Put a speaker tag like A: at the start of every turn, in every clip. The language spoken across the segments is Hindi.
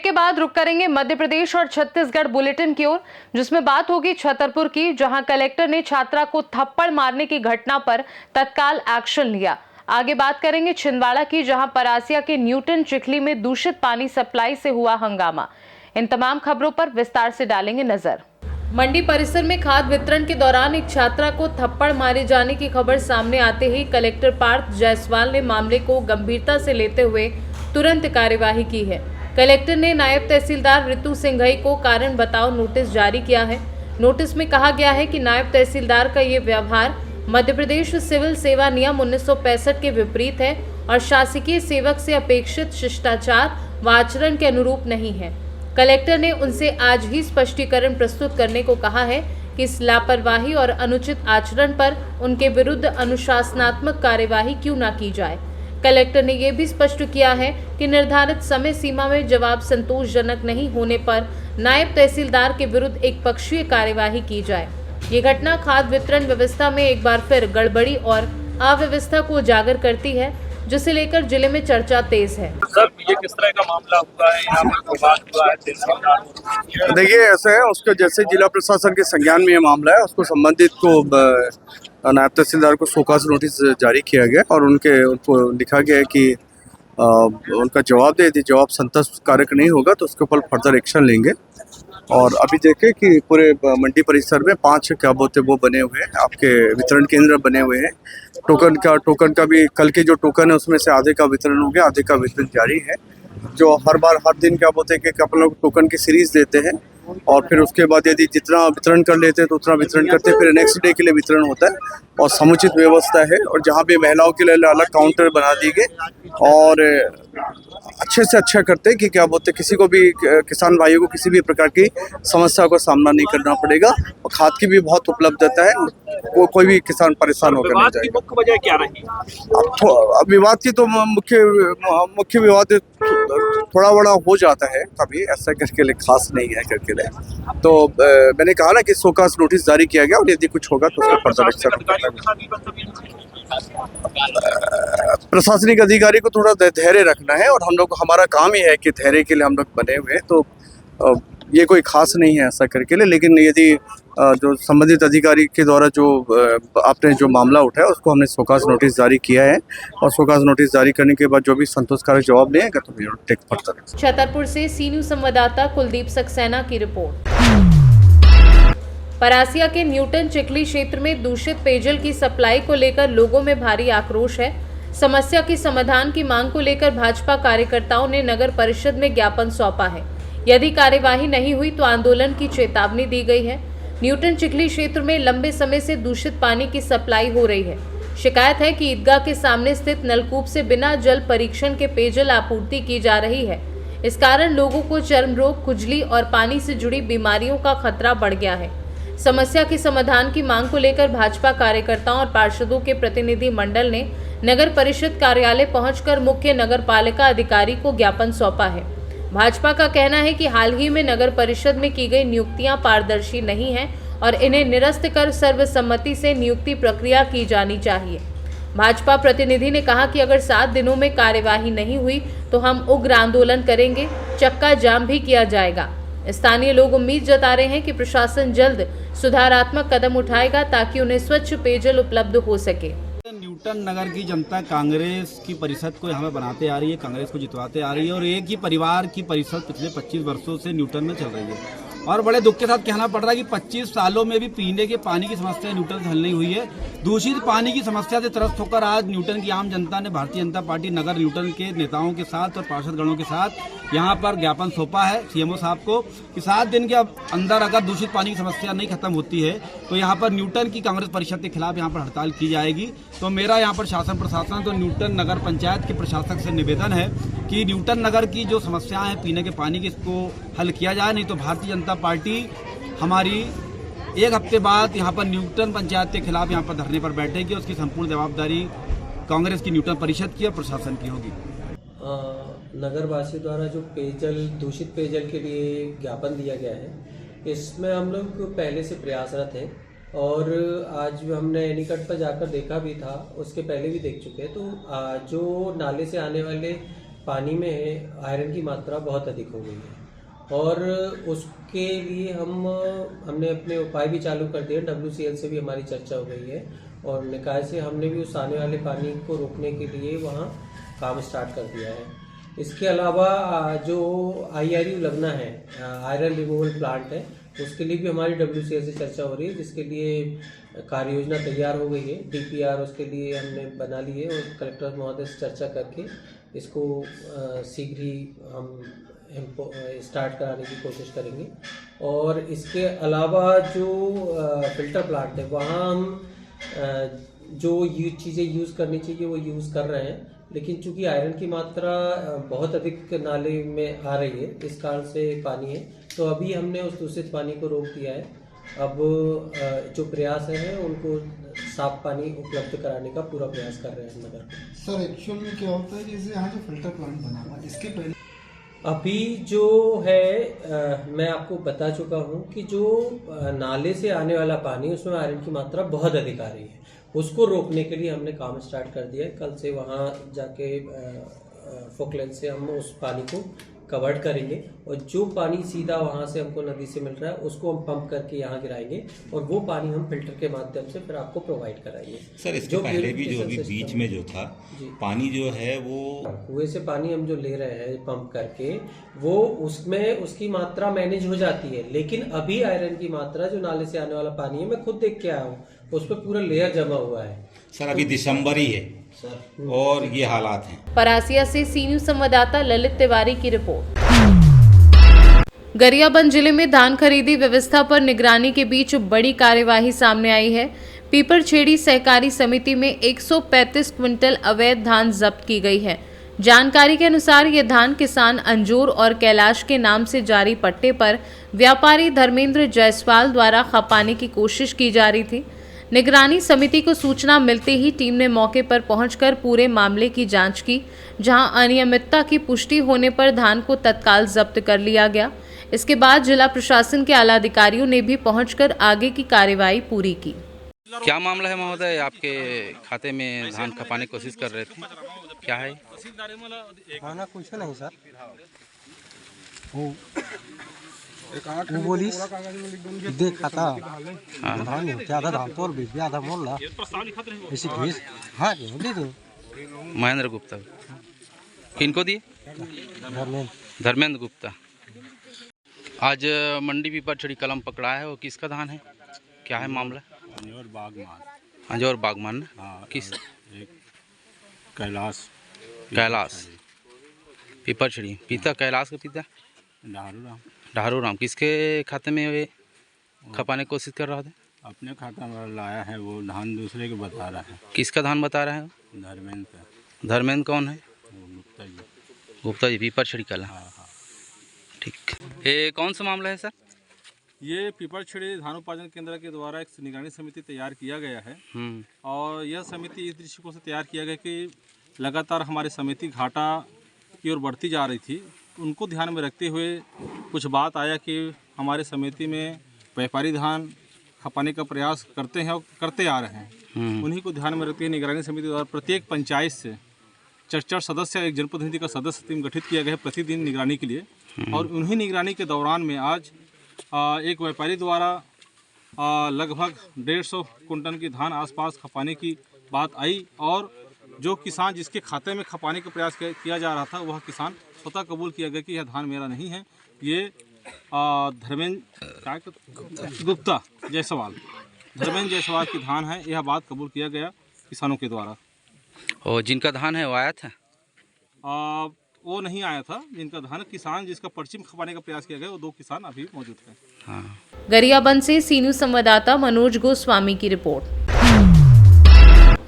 A: ब्रेक के बाद रुक करेंगे मध्य प्रदेश और छत्तीसगढ़ बुलेटिन की ओर, जिसमें बात होगी छतरपुर की, जहां कलेक्टर ने छात्रा को थप्पड़ मारने की घटना पर तत्काल एक्शन लिया। आगे बात करेंगे छिंदवाड़ा की, जहां परासिया के न्यूटन चिखली में दूषित पानी सप्लाई से हुआ हंगामा। इन तमाम खबरों पर विस्तार से डालेंगे नजर। मंडी परिसर में खाद वितरण के दौरान एक छात्रा को थप्पड़ मारे जाने की खबर सामने आते ही कलेक्टर पार्थ जायसवाल ने मामले को गंभीरता से लेते हुए तुरंत कार्यवाही की है। कलेक्टर ने नायब तहसीलदार ऋतु सिंघई को कारण बताओ नोटिस जारी किया है। नोटिस में कहा गया है कि नायब तहसीलदार का ये व्यवहार मध्य प्रदेश सिविल सेवा नियम 1965 के विपरीत है और शासकीय सेवक से अपेक्षित शिष्टाचार व आचरण के अनुरूप नहीं है। कलेक्टर ने उनसे आज ही स्पष्टीकरण प्रस्तुत करने को कहा है कि इस लापरवाही और अनुचित आचरण पर उनके विरुद्ध अनुशासनात्मक कार्यवाही क्यों न की जाए। कलेक्टर ने यह भी स्पष्ट किया है कि निर्धारित समय सीमा में जवाब संतोषजनक नहीं होने पर नायब तहसीलदार के विरुद्ध एक पक्षीय कार्यवाही की जाए। ये घटना खाद्य वितरण व्यवस्था में एक बार फिर गड़बड़ी और अव्यवस्था को उजागर करती है, जिसे लेकर जिले में चर्चा तेज है।
B: सर, ये किस तरह का मामला हुआ है? यहाँ पर विवाद हुआ है?
C: देखिए, ऐसा है, उसके जैसे जिला प्रशासन के संज्ञान में ये मामला है, उसको संबंधित को नायब तहसीलदार को शोकाज नोटिस जारी किया गया और उनको लिखा गया है कि उनका जवाब दे, यदि जवाब संतोषकारक नहीं होगा तो उसके ऊपर फर्दर एक्शन लेंगे। और अभी देखें कि पूरे मंडी परिसर में 5 क्या बोलते वो बने हुए हैं, आपके वितरण केंद्र बने हुए हैं। टोकन का भी कल के जो टोकन है उसमें से आधे का वितरण हो गया, आधे का वितरण जारी है। जो हर दिन क्या बोलते हैं कि अपन लोग टोकन की सीरीज देते हैं और फिर उसके बाद यदि जितना वितरण कर लेते हैं तो उतना वितरण करते हैं, फिर नेक्स्ट डे के लिए वितरण होता है और समुचित व्यवस्था है। और जहाँ भी महिलाओं के लिए अलग काउंटर बना दिए गए और अच्छे से अच्छा करते हैं कि क्या बोलते हैं किसी को भी, किसान भाइयों को किसी भी प्रकार की समस्या का सामना नहीं करना पड़ेगा और खाद की भी बहुत उपलब्धता है, कोई भी किसान परेशान होकर नहीं जाएगा।
B: मुख्य वजह क्या रही?
C: अब विवाद की तो मुख्य विवाद थोड़ा बड़ा हो जाता है कभी, ऐसा करके लिए खास नहीं है करके लिए। तो मैंने कहा ना कि शोकाज नोटिस जारी किया गया और यदि कुछ होगा तो उसका फर्दर एक्शन। प्रशासनिक अधिकारी को थोड़ा धैर्य रखना है और हम लोग, हमारा काम ही है कि धैर्य के लिए हम लोग बने हुए हैं। तो ये कोई खास नहीं है ऐसा करके लिए, लेकिन यदि जो संबंधित अधिकारी के द्वारा जो आपने जो मामला उठाया उसको हमने शोकाज नोटिस जारी किया है और शोकाज नोटिस जारी करने के बाद जो भी संतोषकारक जवाब देगा तो we will take further.
A: Chhatarpur से सी न्यूज़ संवाददाता कुलदीप सक्सेना की रिपोर्ट। परासिया के न्यूटन चिखली क्षेत्र में दूषित पेयजल की सप्लाई को लेकर लोगों में भारी आक्रोश है। समस्या की समाधान की मांग को लेकर भाजपा कार्यकर्ताओं ने नगर परिषद में ज्ञापन सौंपा है। यदि कार्यवाही नहीं हुई तो आंदोलन की चेतावनी दी गई है। न्यूटन चिखली क्षेत्र में लंबे समय से दूषित पानी की सप्लाई हो रही है। शिकायत है कि ईदगाह के सामने स्थित नलकूप से बिना जल परीक्षण के पेयजल आपूर्ति की जा रही है। इस कारण लोगों को चर्म रोग, खुजली और पानी से जुड़ी बीमारियों का खतरा बढ़ गया है। समस्या के समाधान की मांग को लेकर भाजपा कार्यकर्ताओं और पार्षदों के प्रतिनिधि मंडल ने नगर परिषद कार्यालय पहुंचकर मुख्य नगर पालिका अधिकारी को ज्ञापन सौंपा है। भाजपा का कहना है कि हाल ही में नगर परिषद में की गई नियुक्तियां पारदर्शी नहीं हैं और इन्हें निरस्त कर सर्वसम्मति से नियुक्ति प्रक्रिया की जानी चाहिए। भाजपा प्रतिनिधि ने कहा कि अगर 7 दिनों में कार्यवाही नहीं हुई तो हम उग्र आंदोलन करेंगे, चक्का जाम भी किया जाएगा। स्थानीय लोग उम्मीद जता रहे हैं कि प्रशासन जल्द सुधारात्मक कदम उठाएगा ताकि उन्हें स्वच्छ पेयजल उपलब्ध हो सके।
D: न्यूटन नगर की जनता कांग्रेस की परिषद को यहाँ बनाते आ रही है, कांग्रेस को जितवाते आ रही है और एक ही परिवार की परिषद पिछले 25 वर्षों से न्यूटन में चल रही है। और बड़े दुख के साथ कहना पड़ रहा है कि 25 सालों में भी पीने के पानी की समस्या न्यूटन से हल नहीं हुई है। दूषित पानी की समस्या से त्रस्त होकर आज न्यूटन की आम जनता ने भारतीय जनता पार्टी नगर न्यूटन के नेताओं के साथ और पार्षदगणों के साथ यहाँ पर ज्ञापन सौंपा है सीएमओ साहब को कि 7 दिन के अंदर अगर दूषित पानी की समस्या नहीं खत्म होती है तो यहाँ पर न्यूटन की कांग्रेस परिषद के खिलाफ यहाँ पर हड़ताल की जाएगी। तो मेरा यहाँ पर शासन प्रशासन तो न्यूटन नगर पंचायत के प्रशासक से निवेदन है कि न्यूटन नगर की जो समस्याएं हैं पीने के पानी की, इसको हल किया जाए, नहीं तो भारतीय जनता पार्टी हमारी 1 हफ्ते बाद यहाँ पर न्यूटन पंचायत के खिलाफ यहाँ पर धरने पर बैठेगी। उसकी संपूर्ण जवाबदारी कांग्रेस की न्यूटन परिषद की और प्रशासन की होगी।
E: नगरवासियों द्वारा जो पेयजल, दूषित पेयजल के लिए ज्ञापन दिया गया है, इसमें हम लोग पहले से प्रयासरत हैं और आज हमने एनीकट पर जाकर देखा भी था, उसके पहले भी देख चुके हैं। तो जो नाले से आने वाले पानी में आयरन की मात्रा बहुत अधिक हो गई है और उसके लिए हमने अपने उपाय भी चालू कर दिए। WCL से भी हमारी चर्चा हो गई है और निकाय से हमने भी उस आने वाले पानी को रोकने के लिए वहाँ काम स्टार्ट कर दिया है। इसके अलावा जो IRU लगना है, आयरन रिमूवल प्लांट है, उसके लिए भी हमारी WCL से चर्चा हो रही है, जिसके लिए कार्य योजना तैयार हो गई है। DPR उसके लिए हमने बना ली है और कलेक्टर महोदय से चर्चा करके इसको शीघ्र ही हम स्टार्ट कराने की कोशिश करेंगे। और इसके अलावा जो फिल्टर प्लांट है वहाँ हम जो चीज़ें यूज़ करनी चाहिए वो यूज़ कर रहे हैं, लेकिन चूंकि आयरन की मात्रा बहुत अधिक नाले में आ रही है, इस कारण से पानी है, तो अभी हमने उस दूषित पानी को रोक दिया है। अब जो प्रयास है उनको साफ पानी उपलब्ध कराने का पूरा प्रयास कर रहे हैं नगर।
F: सर एक्चुअल में क्या होता है, जैसे यहाँ जो फिल्टर प्लांट बना हुआ है इसके पहले
E: अभी जो है मैं आपको बता चुका हूँ कि जो नाले से आने वाला पानी उसमें आयरन की मात्रा बहुत अधिक आ रही है, उसको रोकने के लिए हमने काम स्टार्ट कर दिया है। कल से वहाँ जाके फोकलेन से हम उस पानी को कवर्ड करेंगे और जो पानी सीधा वहाँ से हमको नदी से मिल रहा है उसको हम पंप करके यहाँ गिराएंगे और वो पानी हम फिल्टर के माध्यम से फिर आपको प्रोवाइड कराएंगे।
G: सर इसके पहले भी जो अभी बीच में जो था पानी जो है वो
E: कुएं से पानी हम जो ले रहे हैं पंप करके, वो उसमें उसकी मात्रा मैनेज हो जाती है, लेकिन अभी आयरन की मात्रा जो नाले से आने वाला पानी है, मैं खुद देख के आया हूँ, उस पर पूरा लेयर जमा हुआ है।
G: सर अभी दिसंबर ही है और ये हालात हैं।
A: परासिया से सी न्यूज संवाददाता ललित तिवारी की रिपोर्ट। गरियाबंद जिले में धान खरीदी व्यवस्था पर निगरानी के बीच बड़ी कार्यवाही सामने आई है। पीपरछेड़ी सहकारी समिति में 135 क्विंटल अवैध धान जब्त की गई है। जानकारी के अनुसार ये धान किसान अंजूर और कैलाश के नाम से जारी पट्टे पर व्यापारी धर्मेंद्र जायसवाल द्वारा खपाने की कोशिश की जा रही थी। निगरानी समिति को सूचना मिलते ही टीम ने मौके पर पहुंचकर पूरे मामले की जांच की, जहां अनियमितता की पुष्टि होने पर धान को तत्काल जब्त कर लिया गया। इसके बाद जिला प्रशासन के आला अधिकारियों ने भी पहुंचकर आगे की कार्रवाई पूरी की।
H: क्या मामला है महोदय, आपके खाते में धान खपाने की कोशिश कर रहे थे, क्या है?
I: खाना कुछ नहीं सर, वो बोलिस देखा था धान ज़्यादा धान तो और बीच आधा मोल ना ऐसी घीस। हाँ दे दो।
H: महेंद्र गुप्ता किनको दिए? धर्मेंद्र गुप्ता। आज मंडी पीपरछेड़ी कलम पकड़ा है, वो किसका धान है, क्या है मामला? अंजौर बागमान। किस? कैलाश पीपरछेड़ी। पिता कैलाश का पिता ढारू राम। किसके खाते में वे खपाने की कोशिश कर रहा था?
J: अपने खाता में लाया है, वो धान दूसरे के बता रहा है।
H: किसका धान बता रहा है?
J: धर्मेंद्र का।
H: धर्मेंद्र कौन है?
J: गुप्ता जी।
H: गुप्ता जी, पीपरछेड़ी कला। ठीक। ये कौन सा मामला है सर?
J: ये पीपरछेड़ी धान उत्पादन केंद्र के द्वारा एक निगरानी समिति तैयार किया गया है और यह समिति इस दृष्टिकोण से तैयार किया गया कि लगातार हमारी समिति घाटा की ओर बढ़ती जा रही थी। उनको ध्यान में रखते हुए कुछ बात आया कि हमारे समिति में व्यापारी धान खपाने का प्रयास करते हैं और करते आ रहे हैं। उन्हीं को ध्यान में रखते हुए निगरानी समिति द्वारा प्रत्येक पंचायत से 4 सदस्य, एक जनप्रतिनिधि का सदस्य टीम गठित किया गया है प्रतिदिन निगरानी के लिए। और उन्हीं निगरानी के दौरान में आज एक व्यापारी द्वारा लगभग 150 कुंटल की धान आसपास खपाने की बात आई और जो किसान जिसके खाते में खपाने का प्रयास किया जा रहा था वह किसान स्वतः कबूल किया गया कि यह धान मेरा नहीं है, ये धर्मेंद्र गुप्ता जायसवाल की धान है, यह बात कबूल किया गया किसानों के द्वारा।
H: और जिनका धान है वो आया था?
J: वो नहीं आया था। जिनका धान किसान जिसका पर्ची में खपाने का प्रयास किया गया वो 2 किसान अभी मौजूद हैं।
H: हाँ।
A: गरियाबंद से सी न्यूज संवाददाता मनोज गोस्वामी की रिपोर्ट।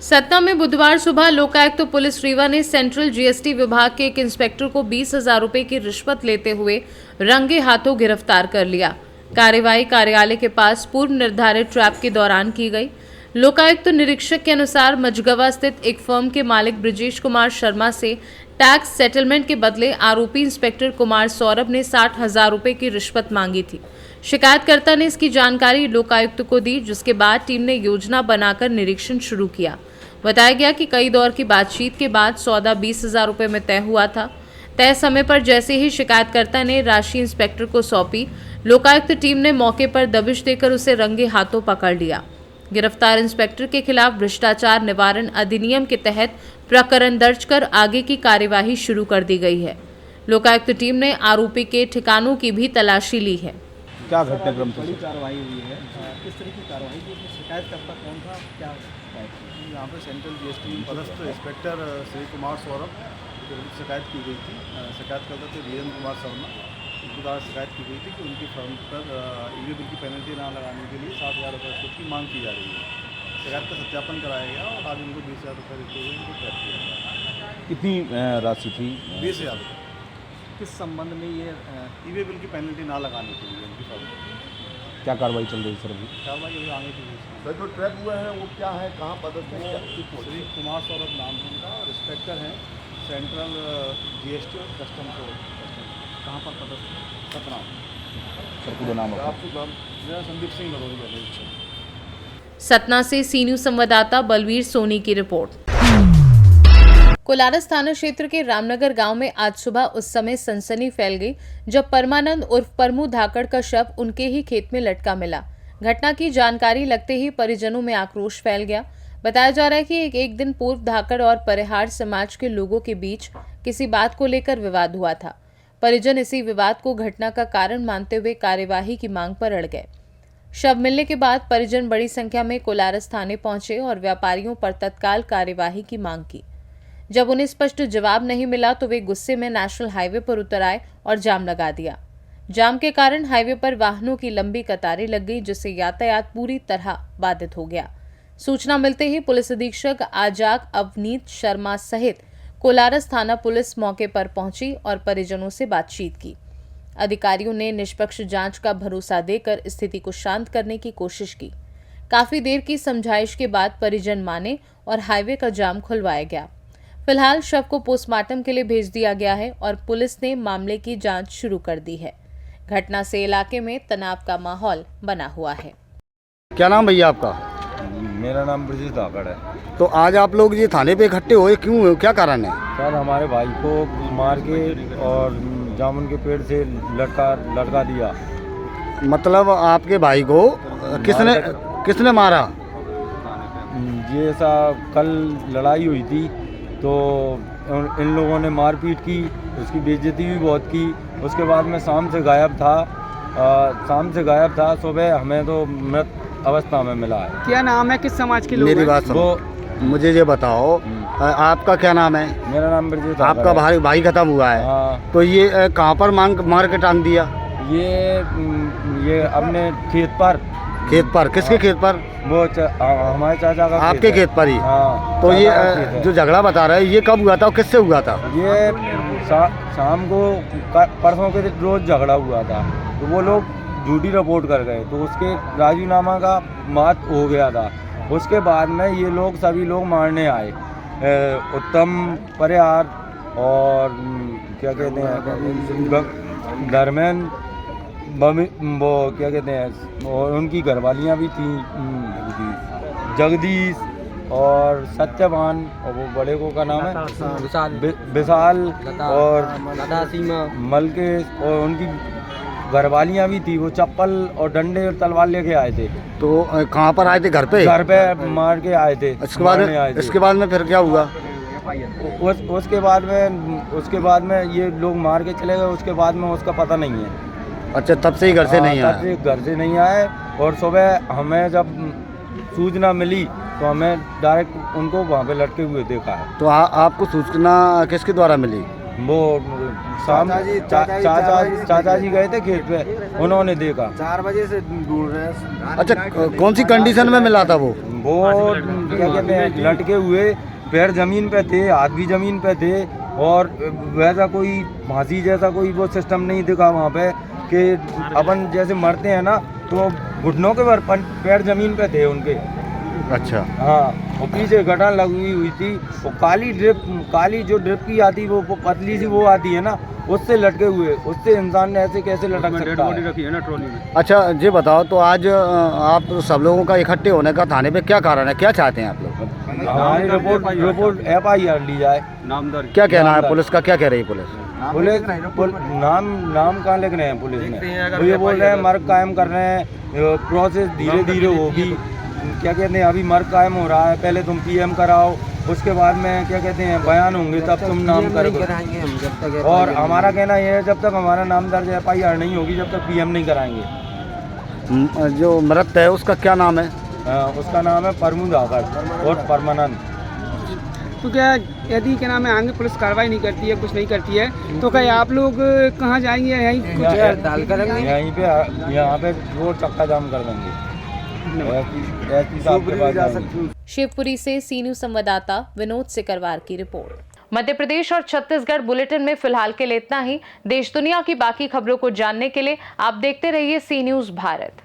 A: सतना में बुधवार सुबह लोकायुक्त पुलिस रीवा ने सेंट्रल जीएसटी विभाग के एक इंस्पेक्टर को 20,000 रुपए की रिश्वत लेते हुए रंगे हाथों गिरफ्तार कर लिया। कार्यवाही कार्यालय के पास पूर्व निर्धारित ट्रैप के दौरान की गई। लोकायुक्त निरीक्षक के अनुसार मझगवा स्थित एक फर्म के मालिक ब्रिजेश कुमार शर्मा से टैक्स सेटलमेंट के बदले आरोपी इंस्पेक्टर कुमार सौरभ ने 60,000 रुपए की रिश्वत मांगी थी। शिकायतकर्ता ने इसकी जानकारी लोकायुक्त को दी, जिसके बाद टीम ने योजना बनाकर निरीक्षण शुरू किया। बताया गया कि कई दौर की बातचीत के बाद सौदा 20,000 रुपए में तय हुआ था। तय समय पर जैसे ही शिकायतकर्ता ने राशि इंस्पेक्टर को सौंपी, लोकायुक्त टीम ने मौके पर दबिश देकर उसे रंगे हाथों पकड़ लिया। गिरफ्तार इंस्पेक्टर के खिलाफ भ्रष्टाचार निवारण अधिनियम के तहत प्रकरण दर्ज कर आगे की कार्यवाही शुरू कर दी गई है। लोकायुक्त टीम ने आरोपी के ठिकानों की भी तलाशी ली है।
D: क्या घटनाक्रम था?
F: कार्रवाई हुई है। किस तरह की कार्रवाई की? शिकायतकर्ता कौन था, क्या शिकायत थी? यहाँ पर सेंट्रल जीएसटी पदस्थ इंस्पेक्टर श्री कुमार सौरभ की शिकायत की गई थी। शिकायतकर्ता थे वीरेंद्र कुमार शर्मा। उनके द्वारा शिकायत की गई थी कि उनकी फर्म पर ईवी बिल की पेनल्टी ना लगाने के लिए 60,000 रुपये छूट की मांग की जा रही है। शिकायत का सत्यापन कराया गया और आज उनको 20,000 रुपये देते हुए उनको ट्रैप किया गया।
D: कितनी राशि थी?
F: 20,000 रुपये। किस संबंध में ये ईवी बिल की पेनल्टी ना लगाने के लिए उनकी फर्म
D: क्या कार्रवाई चल रही है सर? अभी
F: कार्रवाई अभी आगे की सर जो ट्रैप हुआ है वो क्या है, कहाँ पदस्थ है? श्री कुमार सौरभ नाम है उनका और इंस्पेक्टर हैं सेंट्रल जीएसटी और कस्टम को। कहाँ पर पदस्थ है? सतना।
D: सर पूरा नाम
F: आपको नाम? मेरा संदीप सिंह भदौरी।
A: सतना से सी न्यूज संवाददाता बलवीर सोनी की रिपोर्ट। कोलारस थाना क्षेत्र के रामनगर गांव में आज सुबह उस समय सनसनी फैल गई जब परमानंद उर्फ परमू धाकड़ का शव उनके ही खेत में लटका मिला। घटना की जानकारी लगते ही परिजनों में आक्रोश फैल गया। बताया जा रहा है कि एक दिन पूर्व धाकड़ और परिहार समाज के लोगों के बीच किसी बात को लेकर विवाद हुआ था। परिजन इसी विवाद को घटना का कारण मानते हुए कार्यवाही की मांग पर अड़ गए। शव मिलने के बाद परिजन बड़ी संख्या में कोलारस थाने पहुंचे और व्यापारियों पर तत्काल कार्यवाही की मांग की। जब उन्हें स्पष्ट जवाब नहीं मिला तो वे गुस्से में नेशनल हाईवे पर उतर आए और जाम लगा दिया। जाम के कारण हाईवे पर वाहनों की लंबी कतारें लग गई, जिससे यातायात पूरी तरह बाधित हो गया। सूचना मिलते ही पुलिस अधीक्षक आजाक अवनीत शर्मा सहित कोलारस थाना पुलिस मौके पर पहुंची और परिजनों से बातचीत की। अधिकारियों ने निष्पक्ष जांच का भरोसा देकर स्थिति को शांत करने की कोशिश की। काफी देर की समझाइश के बाद परिजन माने और हाईवे का जाम खुलवाया गया। फिलहाल शव को पोस्टमार्टम के लिए भेज दिया गया है और पुलिस ने मामले की जांच शुरू कर दी है। घटना से इलाके में तनाव का माहौल बना हुआ है।
I: क्या नाम भैया आपका?
K: मेरा नाम ब्रजेश धाकड़ है।
I: तो आज आप लोग ये थाने पे इकट्ठे हुए क्यों हुए, क्या कारण है?
K: सर हमारे भाई को मार के और जामुन के पेड़ से लटका दिया।
I: मतलब आपके भाई को किसने मारा?
K: ये ऐसा कल लड़ाई हुई थी तो इन लोगों ने मारपीट की, उसकी बेइज्जती भी बहुत की। उसके बाद में शाम से गायब था। सुबह हमें तो मृत अवस्था में मिला है।
L: क्या नाम है, किस समाज के लोग?
I: मेरी बात सुनो, मुझे ये बताओ आपका क्या नाम है?
K: मेरा नाम ब्रजेश।
I: आपका भाई खत्म हुआ है।
K: हाँ।
I: तो ये कहाँ पर मार के टांग दिया?
K: ये अपने खेत पर।
I: किसके खेत पर?
K: वो हमारे चाचा का।
I: आपके खेत पर ही?
K: हाँ।
I: तो ये जो झगड़ा बता रहे हैं ये कब हुआ था और किससे हुआ था?
K: ये शाम को परसों के रोज झगड़ा हुआ था तो वो लोग झूठी रिपोर्ट कर गए तो उसके राजीनामा का बात हो गया था। उसके बाद में ये लोग सभी लोग मारने आए, उत्तम परिहार और क्या कहते हैं धर्मेंद्र, वो क्या कहते हैं, और उनकी घरवालियाँ भी थी, जगदीश और सत्यवान, और वो बड़े को का नाम है विशाल और मलकेश, और उनकी घरवालियाँ भी थी। वो चप्पल और डंडे और तलवार लेके आए थे।
I: तो कहाँ पर आए थे? घर पे
K: मार के आए थे।
I: इसके बाद में फिर क्या हुआ?
K: उसके बाद में ये लोग मार के चले गए। उसके बाद में उसका पता नहीं है।
I: अच्छा, तब से ही घर से नहीं आया?
K: तब से घर से नहीं आए। और सुबह हमें जब सूचना मिली तो हमें डायरेक्ट उनको वहाँ पे लटके हुए देखा है।
I: तो आपको सूचना किसके द्वारा मिली?
K: वो चाचा जी गए थे खेत पे, उन्होंने देखा।
L: 4 बजे से ढूंढ रहे हैं।
I: अच्छा, कौन सी कंडीशन में मिला था वो?
K: क्या कहते हैं, लटके हुए, पैर जमीन पे थे, हाथ भी जमीन पे थे, और वैसा कोई फांसी जैसा कोई वो सिस्टम नहीं दिखा वहाँ पे कि अपन जैसे मरते हैं ना तो घुटनों के पैर जमीन पे थे उनके।
I: अच्छा।
K: हाँ, और पीछे गटर लगी हुई थी, वो काली जो ड्रिप की आती, वो पतली सी वो आती है ना, उससे लटके हुए। उससे इंसान ने ऐसे कैसे लटक सकता है?
J: रखी है ना ट्रॉली में।
I: अच्छा, ये बताओ, तो आज आप सब लोगों का इकट्ठे होने का थाने पे क्या कारण है, क्या चाहते हैं आप लोग?
K: हमारी रिपोर्ट FIR ली जाए।
I: क्या कहना है पुलिस का, क्या कह रही है पुलिस?
K: नाम कहाँ लिख रहे हैं पुलिस में? तो ये बोल रहे हैं मर्ग कायम कर रहे हैं, प्रोसेस धीरे धीरे होगी। क्या कहते हैं, अभी मर्ग कायम हो रहा है, पहले तुम पीएम कराओ, उसके बाद में क्या कहते हैं बयान होंगे तब तुम नाम करोगे। और हमारा कहना यह है जब तक हमारा नाम दर्ज FIR नहीं होगी जब तक पीएम नहीं कराएंगे।
L: जो मृत है उसका क्या नाम है?
K: उसका नाम है प्रमोद आकर और परमानंद।
L: तो क्या यदि क्या नाम है आगे पुलिस कार्रवाई नहीं करती है, कुछ नहीं करती है, तो क्या आप लोग कहाँ जाएंगे? यहीं कुछ हड़ताल करेंगे?
K: यहीं पे यहाँ पे रोड चक्का जाम कर देंगे।
A: शिवपुरी से सी न्यूज़ संवाददाता विनोद सिकरवार की रिपोर्ट। मध्य प्रदेश और छत्तीसगढ़ बुलेटिन में फिलहाल के लिए इतना ही। देश दुनिया की बाकी खबरों को जानने के लिए आप देखते रहिए सी न्यूज़ भारत।